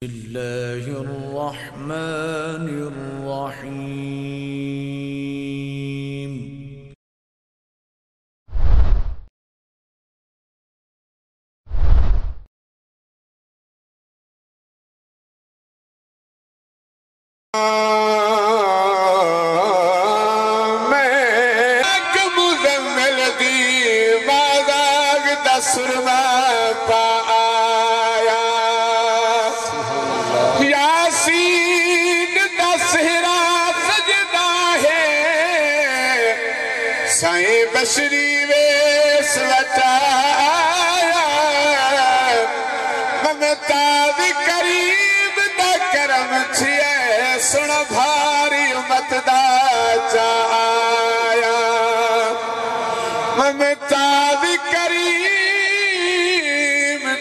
الله الرحمن الرحيم. سائیں بشری ویس وٹایا ممتا دی قریب دا کرم چھئے سن بھاری امت دا چایا ممتا دی قریب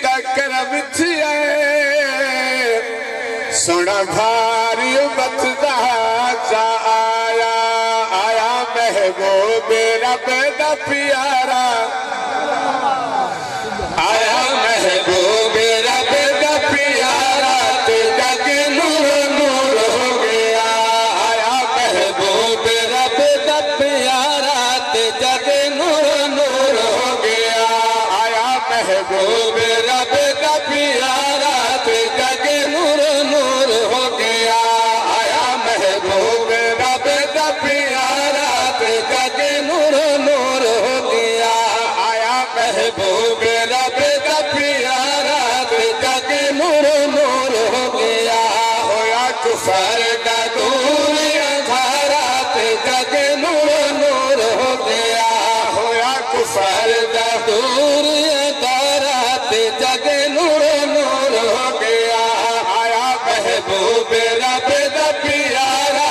دا کرم چھئے سن بھاری امت دا چایا محبوب رب دا پیارا آیا محبوب رب دا پیارا تے جگ نور نور ہو گیا آیا محبوب رب دا پیارا تے جگ نور نور ہو گیا آیا محبوب رب دا پیارا تے جگ نور نور ہو گیا آیا محبوب رب دا پیارا جگ نور نور ہو گیا آیا محبوب رب دا پیارا جگ نور نور ہو گیا ہویا کفر دا دور اندھارا جگ نور نور ہو گیا ہویا کفر دا دور اندھارا جگ نور نور ہو گیا آیا محبوب رب دا پیارا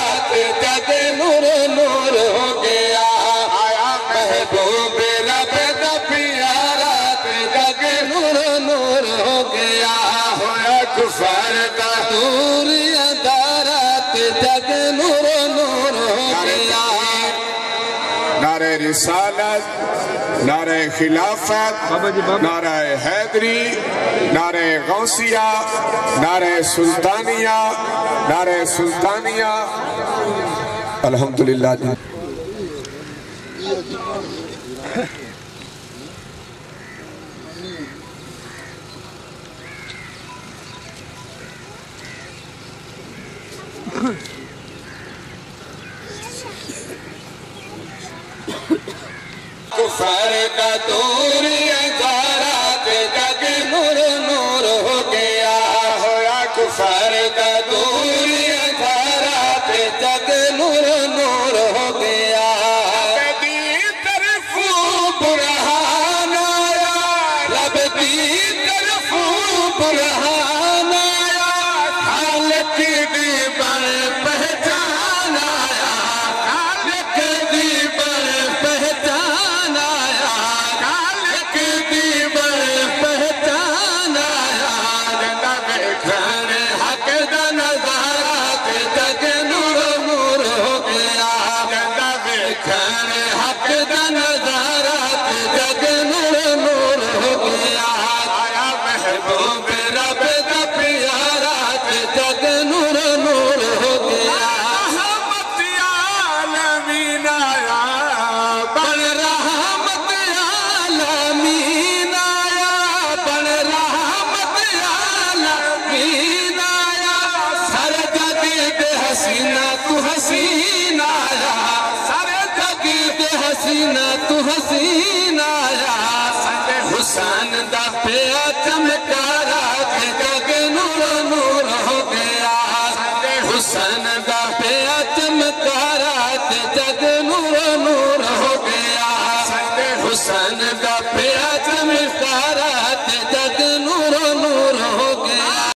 جگ نور نور ہو گیا محبوب رب دا پیارا جگ نور نور ہو گیا ہویا کفر دا دور اندھارا جگ نور نور ہو گیا نعرہ رسالت نعرہ خلافت نعرہ حیدری نعرہ غوثیہ نعرہ سلطانیہ نعرہ سلطانیہ الحمدللہ کفر دا دور اندھارا جگ نور نور ہو گیا ہویا کفر دا دور اندھارا جگ نور نور ہو گیا رب دی طرف برہان آیا رب دی طرف برہان آیا خالق دی بر پہچان آیا خالق دی بر پہچان آیا خالق دی بر پہچان آیا جنہ بیٹھن حق دا نظارہ جگ نور نور ہو گیا جنہ بیٹھن حق دا نظارہ جگ نور نور ہو گیا آیا محبوب رب دا پیارا جگ نور نور ہو گیا رحمت عالمین آیا بن رحمت عالمین آیا بن رحمت عالمین آیا سر جدید حسینہ تو حسین آیا سر جدید حسینہ تو حسین